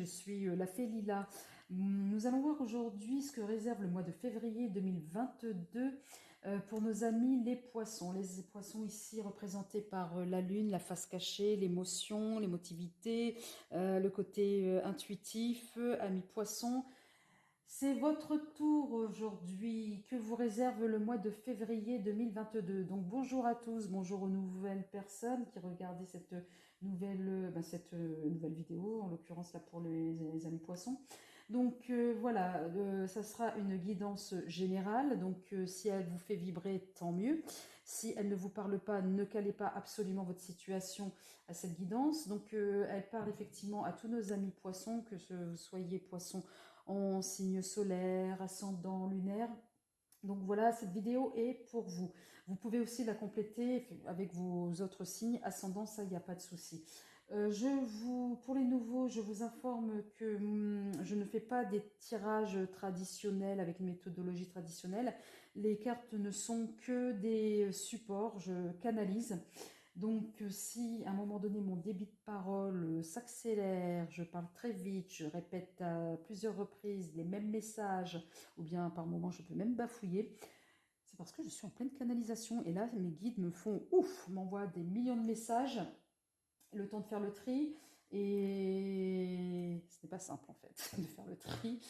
suis la fée Lila. Nous allons voir aujourd'hui ce que réserve le mois de février 2022 pour nos amis les poissons. Les poissons ici représentés par la lune, la face cachée, l'émotion, l'émotivité, le côté intuitif, amis poissons. C'est votre tour aujourd'hui que vous réserve le mois de février 2022. Donc bonjour à tous, bonjour aux nouvelles personnes qui regardaient cette nouvelle vidéo, en l'occurrence là pour les amis poissons. Donc voilà, ça sera une guidance générale, donc si elle vous fait vibrer, tant mieux. Si elle ne vous parle pas, ne calez pas absolument votre situation à cette guidance. Donc elle parle effectivement à tous nos amis poissons, que vous soyez poissons en signe solaire, ascendant, lunaire. Donc voilà, cette vidéo est pour vous. Vous pouvez aussi la compléter avec vos autres signes, ascendant, ça, il n'y a pas de souci. Pour les nouveaux, je vous informe que je ne fais pas des tirages traditionnels avec une méthodologie traditionnelle. Les cartes ne sont que des supports, je canalise. Donc, si à un moment donné mon débit de parole s'accélère, je parle très vite, je répète à plusieurs reprises les mêmes messages, ou bien par moments je peux même bafouiller, c'est parce que je suis en pleine canalisation. Et là, mes guides me font ouf, m'envoient des millions de messages, le temps de faire le tri. Et ce n'est pas simple en fait de faire le tri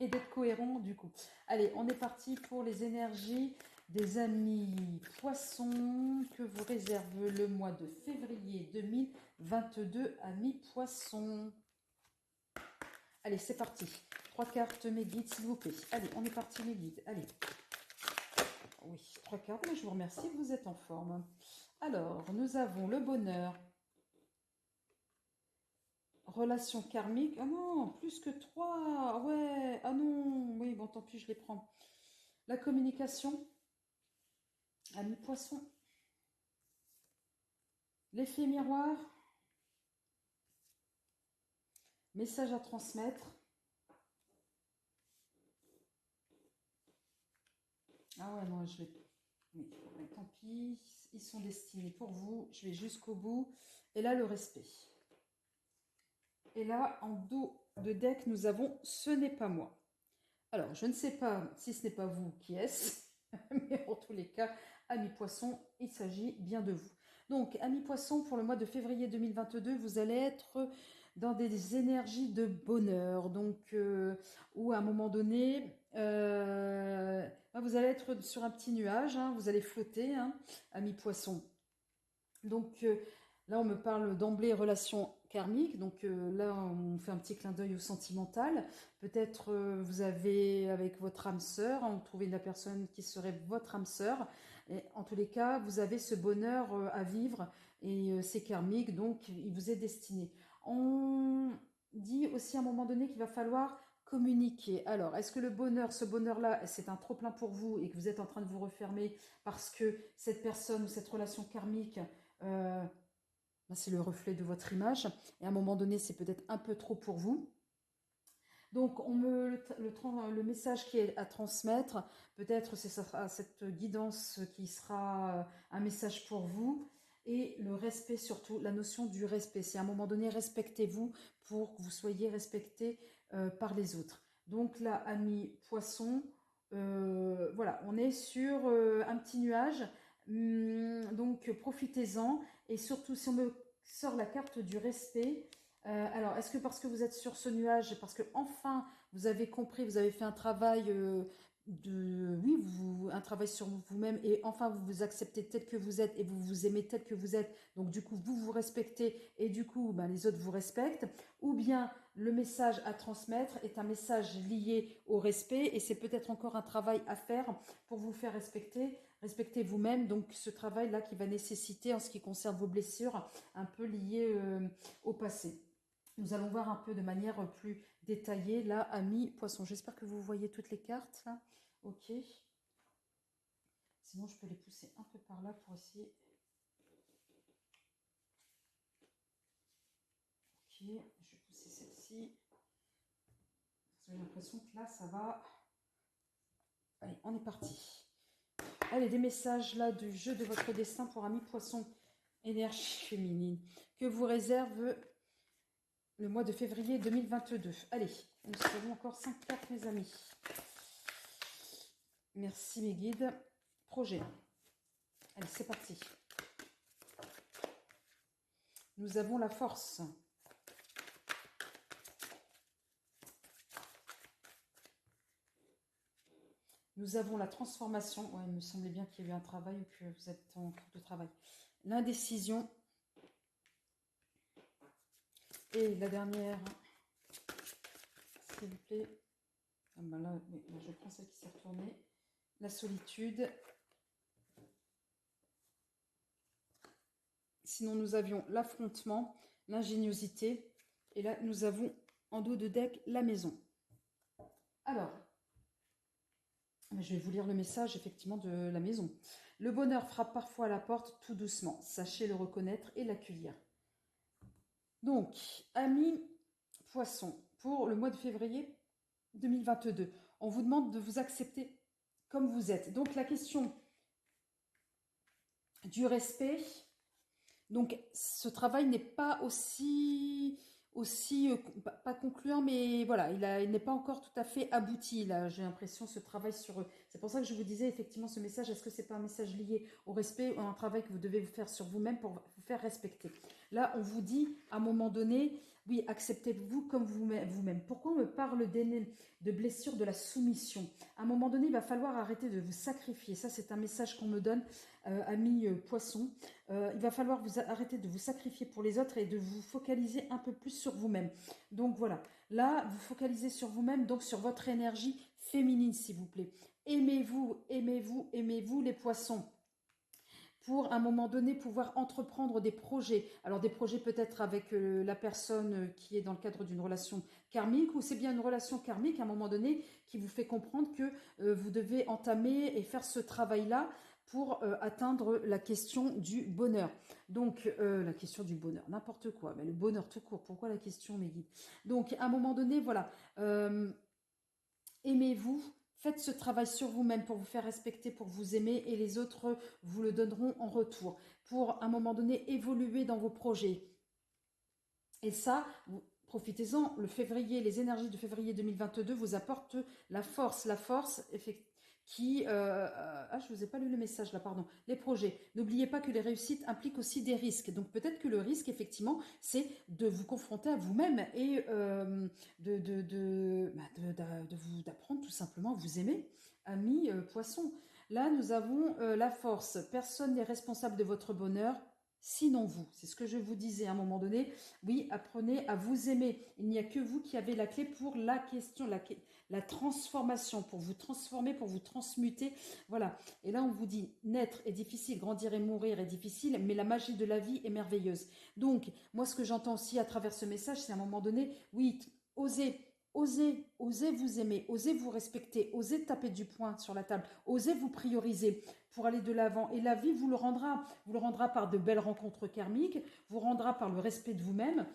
et d'être cohérent du coup. Allez, on est parti pour les énergies des amis poissons que vous réserve le mois de février 2022, amis poissons. Allez, c'est parti. 3 cartes, mes guides, s'il vous plaît. Allez, on est parti, mes guides. Allez. Oui, 3 cartes, mais je vous remercie, vous êtes en forme. Alors, nous avons le bonheur. Relation karmique. Ah non, plus que 3. Ouais, ah non. Oui, bon, tant pis, je les prends. La communication. Amis poissons. L'effet miroir. Message à transmettre. Ah ouais, non, je vais... Oui, tant pis. Ils sont destinés pour vous. Je vais jusqu'au bout. Et là, le respect. Et là, en dos de deck, nous avons ce n'est pas moi. Alors, je ne sais pas si ce n'est pas vous qui est-ce, mais en tous les cas, amis poissons, il s'agit bien de vous. Donc, amis poissons, pour le mois de février 2022, vous allez être dans des énergies de bonheur. Donc, où à un moment donné, vous allez être sur un petit nuage, hein, vous allez flotter, hein, amis poissons. Donc là, on me parle d'emblée relation karmique. Donc là, on fait un petit clin d'œil au sentimental. Peut-être vous avez avec votre âme sœur, hein, vous trouvez la personne qui serait votre âme sœur. Et en tous les cas, vous avez ce bonheur à vivre et c'est karmique, donc il vous est destiné. On dit aussi à un moment donné qu'il va falloir communiquer. Alors, est-ce que le bonheur, ce bonheur-là, c'est un trop-plein pour vous et que vous êtes en train de vous refermer parce que cette personne ou cette relation karmique euh, c'est le reflet de votre image. Et à un moment donné, c'est peut-être un peu trop pour vous. Donc, le message qui est à transmettre, peut-être ce sera cette guidance qui sera un message pour vous. Et le respect surtout, la notion du respect. C'est à un moment donné, respectez-vous pour que vous soyez respecté par les autres. Donc là, amis poissons, voilà, on est sur un petit nuage. Donc profitez-en. Et surtout, si on me sort la carte du respect, alors, est-ce que parce que vous êtes sur ce nuage, parce que enfin vous avez compris, vous avez fait un travail un travail sur vous-même et enfin vous vous acceptez tel que vous êtes et vous vous aimez tel que vous êtes, donc du coup vous vous respectez et du coup les autres vous respectent, ou bien le message à transmettre est un message lié au respect et c'est peut-être encore un travail à faire pour vous faire respecter vous-même, donc ce travail-là qui va nécessiter en ce qui concerne vos blessures un peu liées au passé. Nous allons voir un peu de manière plus détaillée, là, amis poissons. J'espère que vous voyez toutes les cartes, là. Ok. Sinon, je peux les pousser un peu par là pour essayer. Ok, je vais pousser celle-ci. J'ai l'impression que là, ça va... Allez, on est parti. Allez, des messages, là, du jeu de votre destin pour amis poissons. Énergie féminine. Que vous réserve le mois de février 2022. Allez, nous avons encore 5 cartes, mes amis. Merci, mes guides. Projet. Allez, c'est parti. Nous avons la force. Nous avons la transformation. Ouais, il me semblait bien qu'il y a eu un travail ou que vous êtes en cours de travail. L'indécision. Et la dernière, s'il vous plaît. Ah ben là, oui, je prends celle qui s'est retournée. La solitude. Sinon, nous avions l'affrontement, l'ingéniosité. Et là, nous avons en dos de deck la maison. Alors, je vais vous lire le message, effectivement, de la maison. Le bonheur frappe parfois à la porte tout doucement. Sachez le reconnaître et l'accueillir. Donc, amis poissons, pour le mois de février 2022, on vous demande de vous accepter comme vous êtes. Donc, la question du respect, donc ce travail n'est pas aussi pas concluant, mais voilà, il n'est pas encore tout à fait abouti. Là, j'ai l'impression, ce travail sur eux. C'est pour ça que je vous disais, effectivement, ce message, est-ce que c'est pas un message lié au respect ou un travail que vous devez vous faire sur vous-même pour vous faire respecter? Là, on vous dit, à un moment donné, oui, acceptez-vous comme vous-même. Pourquoi on me parle de blessure de la soumission? À un moment donné, il va falloir arrêter de vous sacrifier. Ça, c'est un message qu'on me donne, amis poissons. Il va falloir vous arrêter de vous sacrifier pour les autres et de vous focaliser un peu plus sur vous-même. Donc voilà, là, vous focalisez sur vous-même, donc sur votre énergie féminine, s'il vous plaît. Aimez-vous, aimez-vous, aimez-vous les poissons. Pour, à un moment donné, pouvoir entreprendre des projets. Alors, des projets peut-être avec la personne qui est dans le cadre d'une relation karmique, ou c'est bien une relation karmique, à un moment donné, qui vous fait comprendre que vous devez entamer et faire ce travail-là pour atteindre la question du bonheur. Donc, la question du bonheur, n'importe quoi, mais le bonheur tout court, pourquoi la question, mes guides? Donc, à un moment donné, voilà, aimez-vous. Faites ce travail sur vous-même pour vous faire respecter, pour vous aimer, et les autres vous le donneront en retour. Pour, à un moment donné, évoluer dans vos projets. Et ça, profitez-en, les énergies de février 2022 vous apportent la force qui... je vous ai pas lu le message là, pardon. Les projets. N'oubliez pas que les réussites impliquent aussi des risques. Donc peut-être que le risque, effectivement, c'est de vous confronter à vous-même et d'apprendre tout simplement à vous aimer, amis poissons. Là, nous avons la force. Personne n'est responsable de votre bonheur, sinon vous. C'est ce que je vous disais à un moment donné. Oui, apprenez à vous aimer. Il n'y a que vous qui avez la clé pour la question, la transformation, pour vous transformer, pour vous transmuter. Voilà. Et là, on vous dit, naître est difficile, grandir et mourir est difficile, mais la magie de la vie est merveilleuse. Donc, moi, ce que j'entends aussi à travers ce message, c'est à un moment donné, oui, osez. Osez vous aimer, osez vous respecter, osez taper du poing sur la table, osez vous prioriser pour aller de l'avant. Et la vie vous le rendra. Vous le rendra par de belles rencontres karmiques, vous rendra par le respect de vous-même.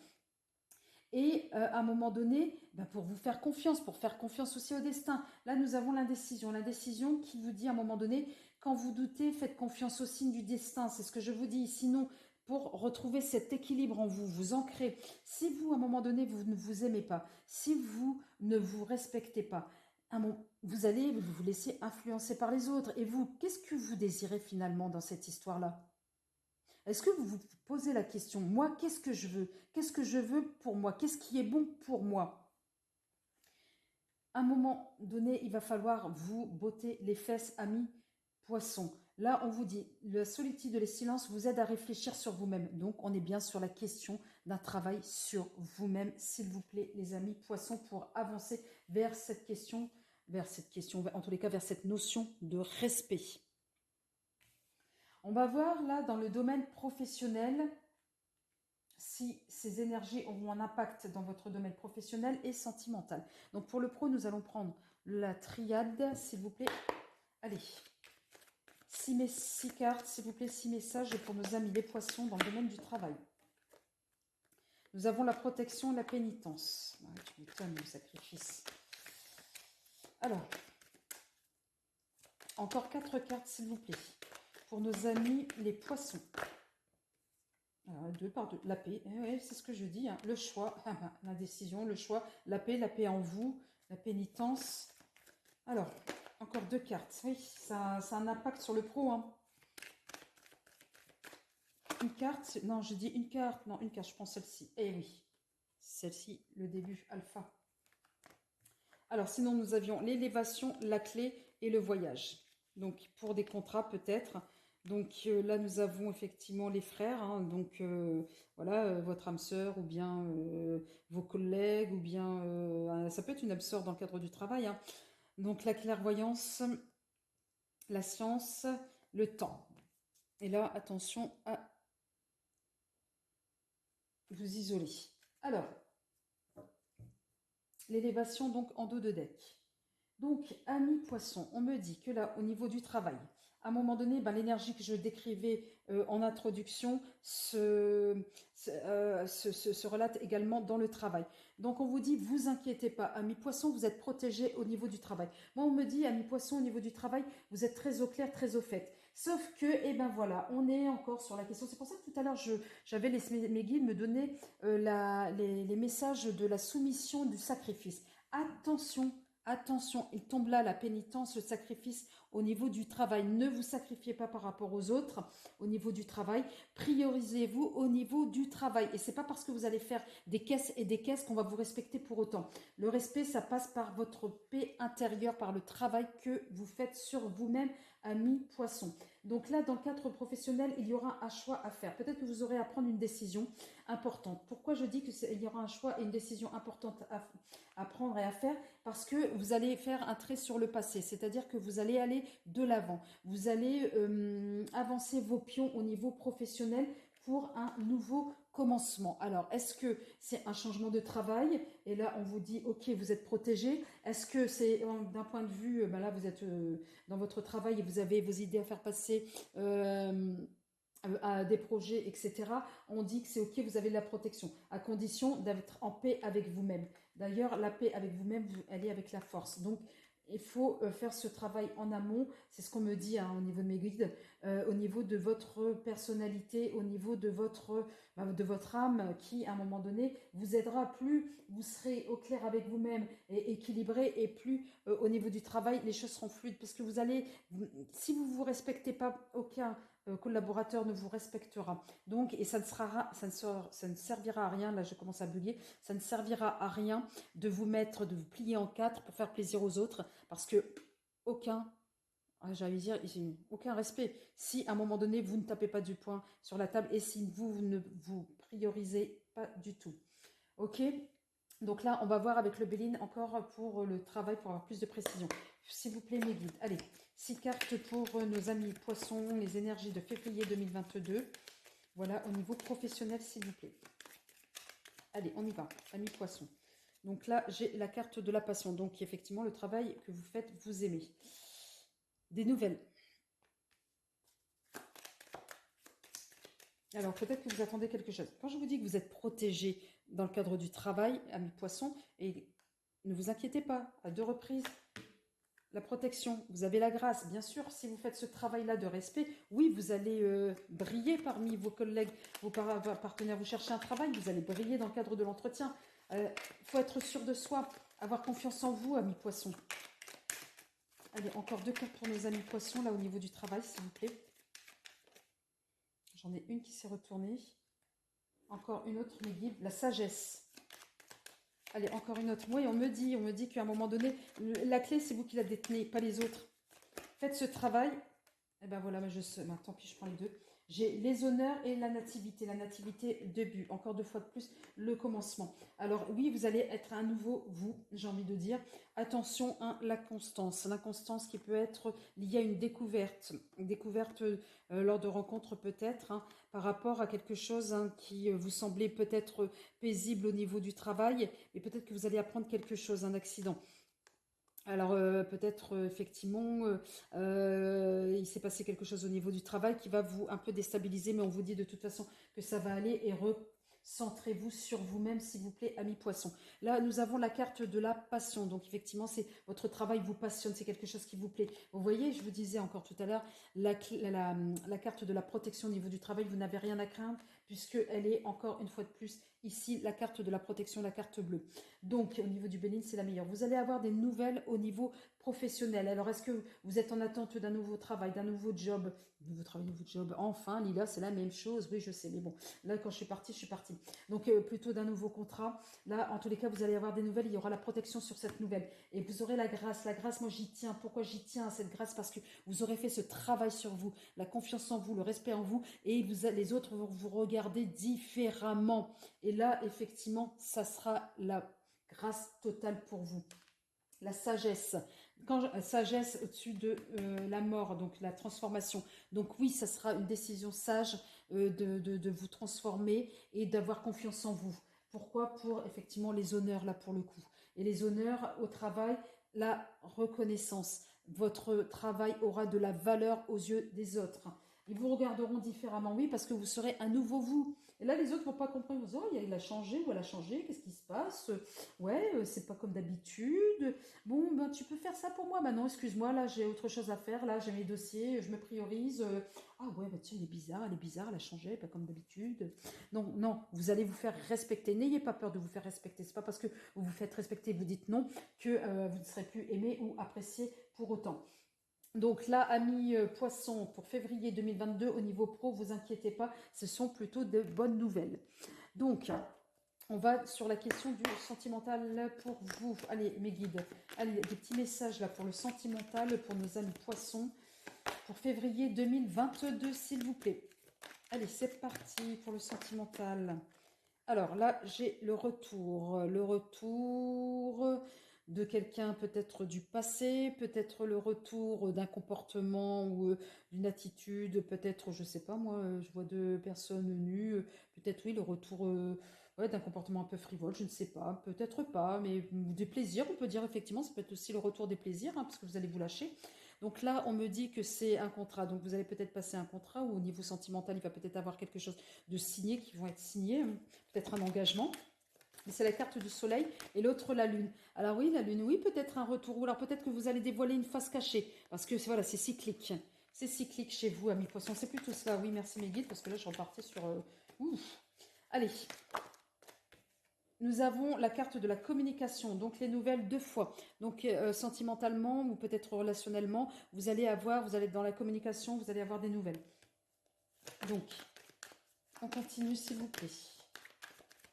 Et à un moment donné, pour vous faire confiance, pour faire confiance aussi au destin. Là, nous avons l'indécision. L'indécision qui vous dit à un moment donné, quand vous doutez, faites confiance au signe du destin. C'est ce que je vous dis. Sinon, pour retrouver cet équilibre en vous, vous ancrez. Si vous, à un moment donné, vous ne vous aimez pas, si vous ne vous respectez pas, vous allez vous laisser influencer par les autres. Et vous, qu'est-ce que vous désirez finalement dans cette histoire-là? Est-ce que vous vous posez la question, moi, qu'est-ce que je veux? Qu'est-ce que je veux pour moi? Qu'est-ce qui est bon pour moi? À un moment donné, il va falloir vous botter les fesses, amis poissons. Là, on vous dit, la solitude et le silence vous aident à réfléchir sur vous-même. Donc, on est bien sur la question d'un travail sur vous-même, s'il vous plaît, les amis poissons, pour avancer vers cette question, en tous les cas, vers cette notion de respect. On va voir là, dans le domaine professionnel, si ces énergies auront un impact dans votre domaine professionnel et sentimental. Donc pour le pro, nous allons prendre la triade, s'il vous plaît. Allez, 6 cartes, s'il vous plaît, 6 messages pour nos amis les poissons dans le domaine du travail. Nous avons la protection et la pénitence. Ouais, tu m'étonnes, le sacrifice. Alors, encore 4 cartes, s'il vous plaît, pour nos amis les poissons. Alors, par deux. La paix, ouais, c'est ce que je dis, hein. Le choix, la décision, le choix, la paix en vous, la pénitence. Alors, encore 2 cartes. Oui, ça a un impact sur le pro, hein. Une carte, non, je dis une carte, non, une carte, je prends celle-ci. Eh oui, celle-ci, le début, alpha. Alors, sinon, nous avions l'élévation, la clé et le voyage. Donc, pour des contrats, peut-être. Donc, là, nous avons effectivement les frères. Hein, donc, voilà, votre âme sœur ou bien vos collègues ou bien... ça peut être une âme sœur dans le cadre du travail. Hein. Donc, la clairvoyance, la science, le temps. Et là, attention à vous isoler. Alors, l'élévation donc en dos de deck. Donc, ami poisson, on me dit que là, au niveau du travail, à un moment donné, ben, l'énergie que je décrivais en introduction se relate également dans le travail. Donc, on vous dit, vous inquiétez pas, ami poisson, vous êtes protégé au niveau du travail. Moi, on me dit, ami poisson, au niveau du travail, vous êtes très au clair, très au fait. Sauf que, eh ben voilà, on est encore sur la question. C'est pour ça que tout à l'heure, j'avais mes guides me donner les messages de la soumission, du sacrifice. Attention. Attention, il tombe là la pénitence, le sacrifice au niveau du travail. Ne vous sacrifiez pas par rapport aux autres au niveau du travail. Priorisez-vous au niveau du travail. Et c'est pas parce que vous allez faire des caisses et des caisses qu'on va vous respecter pour autant. Le respect, ça passe par votre paix intérieure, par le travail que vous faites sur vous-même, ami poisson. Donc là, dans le cadre professionnel, il y aura un choix à faire. Peut-être que vous aurez à prendre une décision importante. Pourquoi je dis qu'il y aura un choix et une décision importante à prendre et à faire? Parce que vous allez faire un trait sur le passé, c'est-à-dire que vous allez aller de l'avant. Vous allez avancer vos pions au niveau professionnel pour un nouveau commencement. Alors, est-ce que c'est un changement de travail? Et là, on vous dit, ok, vous êtes protégé. Est-ce que c'est d'un point de vue, ben là, vous êtes dans votre travail et vous avez vos idées à faire passer à des projets, etc. On dit que c'est ok, vous avez de la protection, à condition d'être en paix avec vous-même. D'ailleurs, la paix avec vous-même, elle est avec la force. Donc, il faut faire ce travail en amont, c'est ce qu'on me dit hein, au niveau de mes guides, au niveau de votre personnalité, au niveau de votre âme qui, à un moment donné, vous aidera. Plus vous serez au clair avec vous-même et équilibré, et plus au niveau du travail, les choses seront fluides. Parce que vous allez, si vous ne vous respectez pas, aucun collaborateur ne vous respectera. Donc, et ça ne servira à rien, là je commence à bugger, ça ne servira à rien de vous mettre, de vous plier en quatre pour faire plaisir aux autres, parce que j'allais dire, aucun respect. Si à un moment donné, vous ne tapez pas du poing sur la table et si vous ne vous priorisez pas du tout. Ok? Donc là, on va voir avec le Béline encore pour le travail, pour avoir plus de précision. S'il vous plaît, mes guides. Allez, 6 cartes pour nos amis poissons, les énergies de février 2022. Voilà, au niveau professionnel, s'il vous plaît. Allez, on y va, amis poissons. Donc là, j'ai la carte de la passion. Donc effectivement, le travail que vous faites, vous aimez. Des nouvelles. Alors, peut-être que vous attendez quelque chose. Quand je vous dis que vous êtes protégé dans le cadre du travail, amis poissons, et ne vous inquiétez pas, à 2 reprises, la protection, vous avez la grâce. Bien sûr, si vous faites ce travail-là de respect, oui, vous allez briller parmi vos collègues, vos partenaires. Vous cherchez un travail, vous allez briller dans le cadre de l'entretien. Il faut être sûr de soi, avoir confiance en vous, amis poissons. Allez, encore 2 cartes pour nos amis poissons, là, au niveau du travail, s'il vous plaît. J'en ai une qui s'est retournée. Encore une autre, mes guides, la sagesse. Allez, encore une autre. Oui, on me dit qu'à un moment donné, la clé, c'est vous qui la détenez, pas les autres. Faites ce travail. Et ben voilà, tant pis, je prends les deux. J'ai les honneurs et la nativité. La nativité, début. Encore 2 fois de plus, le commencement. Alors oui, vous allez être un nouveau vous, j'ai envie de dire. Attention à l'inconstance. L'inconstance qui peut être liée à une découverte. Une découverte lors de rencontres peut-être, hein, par rapport à quelque chose hein, qui vous semblait peut-être paisible au niveau du travail. Et peut-être que vous allez apprendre quelque chose, un accident. Alors peut-être effectivement il s'est passé quelque chose au niveau du travail qui va vous un peu déstabiliser, mais on vous dit de toute façon que ça va aller et recentrez-vous sur vous-même s'il vous plaît, amis poissons. Là nous avons la carte de la passion, donc effectivement c'est votre travail vous passionne, c'est quelque chose qui vous plaît. Vous voyez, je vous disais encore tout à l'heure, la carte de la protection au niveau du travail, vous n'avez rien à craindre puisqu'elle est encore une fois de plus ici la carte de la protection, la carte bleue. Donc au niveau du Bénin, c'est la meilleure. Vous allez avoir des nouvelles au niveau professionnel. Alors est-ce que vous êtes en attente d'un nouveau travail, d'un nouveau job? Nouveau travail, nouveau job. Enfin, Lila, c'est la même chose. Oui, je sais, mais bon, là quand je suis partie, je suis partie. Donc plutôt d'un nouveau contrat. Là, en tous les cas, vous allez avoir des nouvelles. Il y aura la protection sur cette nouvelle. Et vous aurez la grâce. La grâce, moi j'y tiens. Pourquoi j'y tiens à cette grâce? Parce que vous aurez fait ce travail sur vous, la confiance en vous, le respect en vous, et les autres vont vous regarder différemment. Et là, effectivement, ça sera la grâce totale pour vous. La sagesse, sagesse au-dessus de la mort, donc la transformation. Donc oui, ça sera une décision sage de vous transformer et d'avoir confiance en vous. Pourquoi? Pour effectivement les honneurs, là pour le coup. Et les honneurs au travail, la reconnaissance. Votre travail aura de la valeur aux yeux des autres. Ils vous regarderont différemment, oui, parce que vous serez un nouveau vous. Et là, les autres ne vont pas comprendre. Ils vont dire, oh, il a changé ou elle a changé, qu'est-ce qui se passe? Ouais, c'est pas comme d'habitude. Bon, ben, tu peux faire ça pour moi. Ben non, excuse-moi, là, j'ai autre chose à faire. Là, j'ai mes dossiers, je me priorise. Ah ouais, bah tiens, elle est bizarre, elle a changé, pas comme d'habitude. Non, non, vous allez vous faire respecter. N'ayez pas peur de vous faire respecter. C'est pas parce que vous vous faites respecter, vous dites non, que vous ne serez plus aimé ou apprécié pour autant. Donc là, amis poissons, pour février 2022, au niveau pro, vous inquiétez pas, ce sont plutôt de bonnes nouvelles. Donc, on va sur la question du sentimental pour vous. Allez, mes guides, allez, des petits messages là pour le sentimental, pour nos amis poissons, pour février 2022, s'il vous plaît. Allez, c'est parti pour le sentimental. Alors là, j'ai le retour de quelqu'un peut-être du passé, peut-être le retour d'un comportement ou d'une attitude, peut-être, je sais pas moi, je vois deux personnes nues, peut-être oui, le retour ouais, d'un comportement un peu frivole, je ne sais pas, peut-être pas, mais des plaisirs, on peut dire effectivement, ça peut être aussi le retour des plaisirs, hein, parce que vous allez vous lâcher. Donc là, on me dit que c'est un contrat, donc vous allez peut-être passer un contrat, ou au niveau sentimental, il va peut-être avoir quelque chose de signé, qui vont être signés, hein, peut-être un engagement. C'est la carte du soleil et l'autre la lune. Alors oui, la lune, oui, peut-être un retour. Ou alors peut-être que vous allez dévoiler une face cachée. Parce que voilà, c'est cyclique. C'est cyclique chez vous, amis poissons. C'est plutôt cela. Oui, merci mes guides, parce que là, je repartais sur... Allez. Nous avons la carte de la communication, donc les nouvelles deux fois. Donc sentimentalement ou peut-être relationnellement, vous allez être dans la communication, vous allez avoir des nouvelles. Donc, on continue s'il vous plaît.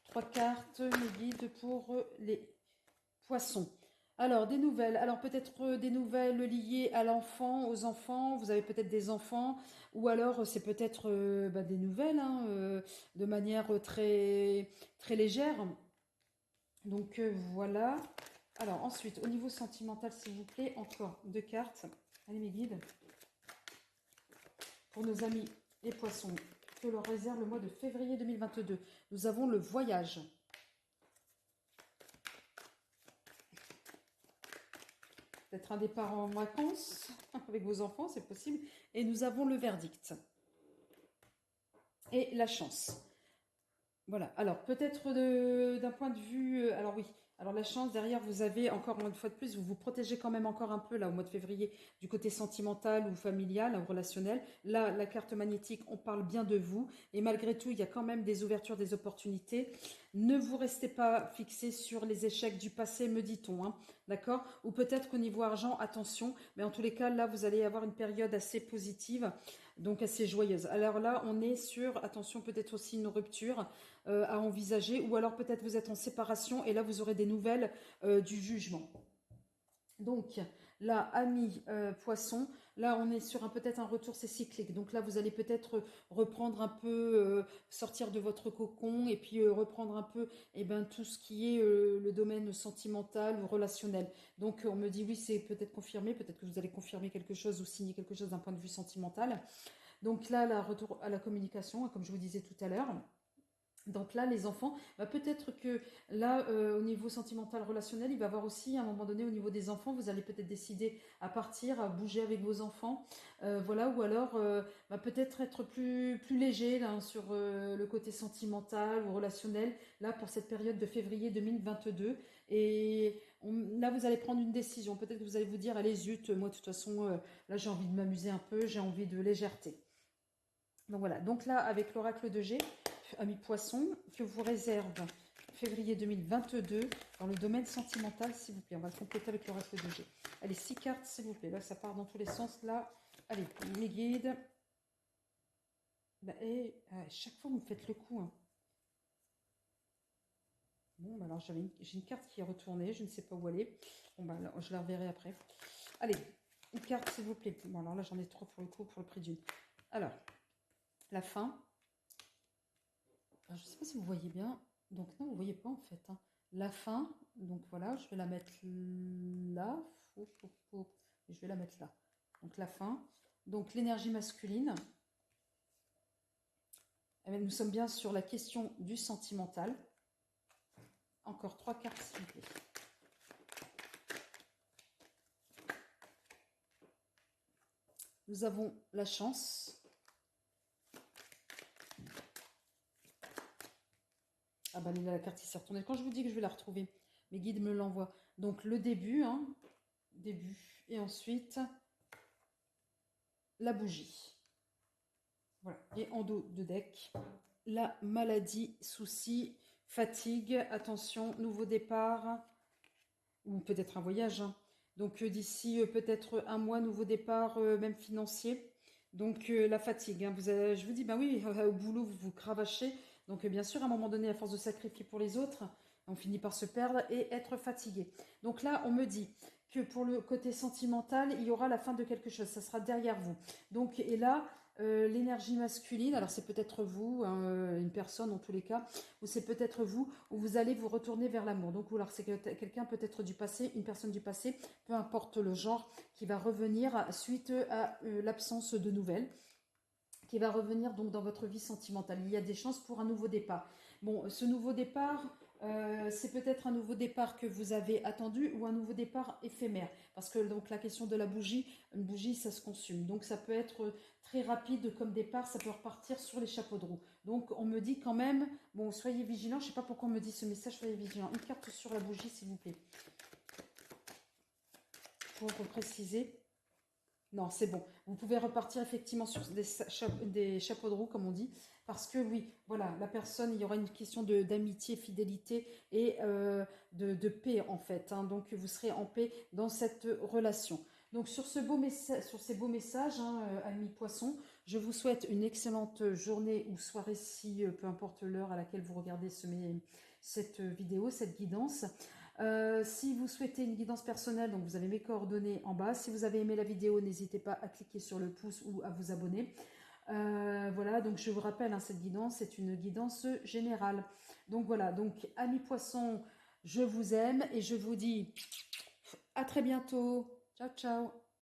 3 cartes, mes guides pour les poissons. Alors, des nouvelles. Alors, peut-être des nouvelles liées à l'enfant, aux enfants. Vous avez peut-être des enfants. Ou alors, c'est peut-être des nouvelles, hein, de manière très, très légère. Donc, voilà. Alors, ensuite, au niveau sentimental, s'il vous plaît, encore 2 cartes. Allez, mes guides. Pour nos amis les poissons, que leur réserve le mois de février 2022. Nous avons le voyage. Peut-être un départ en vacances avec vos enfants, c'est possible. Et nous avons le verdict. Et la chance. Voilà. Alors, peut-être d'un point de vue... alors oui, alors la chance, derrière, vous avez, encore une fois de plus, vous vous protégez quand même encore un peu, là, au mois de février, du côté sentimental ou familial ou relationnel. Là, la carte magnétique, on parle bien de vous. Et malgré tout, il y a quand même des ouvertures, des opportunités. Ne vous restez pas fixé sur les échecs du passé, me dit-on. Hein, d'accord? Ou peut-être qu'au niveau argent, attention. Mais en tous les cas, là, vous allez avoir une période assez positive, donc assez joyeuse. Alors là, on est sur, attention, peut-être aussi une rupture à envisager, ou alors peut-être vous êtes en séparation et là vous aurez des nouvelles du jugement. Donc là, amis poissons, là on est sur peut-être un retour, c'est cyclique. Donc là vous allez peut-être reprendre un peu, sortir de votre cocon et puis reprendre un peu tout ce qui est le domaine sentimental ou relationnel. Donc on me dit oui, c'est peut-être confirmé, peut-être que vous allez confirmer quelque chose ou signer quelque chose d'un point de vue sentimental. Donc là, retour à la communication, comme je vous disais tout à l'heure. Donc là, les enfants, peut-être que là, au niveau sentimental, relationnel, il va y avoir aussi, à un moment donné, au niveau des enfants, vous allez peut-être décider à partir, à bouger avec vos enfants, voilà, ou alors peut-être être plus léger là, sur le côté sentimental ou relationnel, là, pour cette période de février 2022. Et là, vous allez prendre une décision. Peut-être que vous allez vous dire, allez, zut, moi, de toute façon, là, j'ai envie de m'amuser un peu, j'ai envie de légèreté. Donc voilà, donc là, avec l'oracle de G, amis poissons, que vous réserve février 2022 dans le domaine sentimental, s'il vous plaît. On va le compléter avec le reste de G. Allez, 6 cartes, s'il vous plaît. Là, ça part dans tous les sens. Là, allez, mes guides. Bah, et chaque fois, vous me faites le coup. Hein. Bon, bah alors j'ai une carte qui est retournée. Je ne sais pas où elle est. Bon, bah, là, je la reverrai après. Allez, une carte, s'il vous plaît. Bon, alors là, j'en ai trois pour le coup, pour le prix d'une. Alors, la fin. Alors, je ne sais pas si vous voyez bien. Donc, non, vous ne voyez pas en fait. Hein. La fin. Donc, voilà, je vais la mettre là. Et je vais la mettre là. Donc, la fin. Donc, l'énergie masculine. Eh bien, nous sommes bien sur la question du sentimental. Encore 3 cartes, s'il vous plaît. Nous avons la chance. Ah ben là, la carte qui s'est retournée. Quand je vous dis que je vais la retrouver, mes guides me l'envoient. Donc le début, hein, début. Et ensuite, la bougie. Voilà. Et en dos de deck, la maladie, souci, fatigue, attention, nouveau départ, ou peut-être un voyage. Hein. Donc d'ici peut-être un mois, nouveau départ, même financier. Donc la fatigue. Hein. Je vous dis, ben oui, au boulot, vous vous cravachez. Donc bien sûr, à un moment donné, à force de sacrifier pour les autres, on finit par se perdre et être fatigué. Donc là, on me dit que pour le côté sentimental, il y aura la fin de quelque chose. Ça sera derrière vous. Donc, et là, l'énergie masculine, alors c'est peut-être vous, hein, une personne en tous les cas, ou c'est peut-être vous, où vous allez vous retourner vers l'amour. Donc, ou alors c'est quelqu'un peut-être du passé, une personne du passé, peu importe le genre, qui va revenir suite à l'absence de nouvelles, qui va revenir donc dans votre vie sentimentale. Il y a des chances pour un nouveau départ. Bon, ce nouveau départ, c'est peut-être un nouveau départ que vous avez attendu ou un nouveau départ éphémère. Parce que donc la question de la bougie, une bougie, ça se consume. Donc ça peut être très rapide comme départ, ça peut repartir sur les chapeaux de roue. Donc on me dit quand même, bon, soyez vigilants. Je ne sais pas pourquoi on me dit ce message, soyez vigilants. Une carte sur la bougie, s'il vous plaît. Pour préciser. Non, c'est bon. Vous pouvez repartir effectivement sur des chapeaux de roue, comme on dit, parce que oui, voilà, la personne, il y aura une question d'amitié, fidélité et de paix en fait. Hein. Donc vous serez en paix dans cette relation. Donc sur ces beaux messages, hein, amis poissons, je vous souhaite une excellente journée ou soirée si peu importe l'heure à laquelle vous regardez cette vidéo, cette guidance. Si vous souhaitez une guidance personnelle, donc vous avez mes coordonnées en bas. Si vous avez aimé la vidéo, n'hésitez pas à cliquer sur le pouce ou à vous abonner. Voilà, donc je vous rappelle, hein, cette guidance, c'est une guidance générale. Donc voilà, donc amis poissons, je vous aime et je vous dis à très bientôt. Ciao, ciao.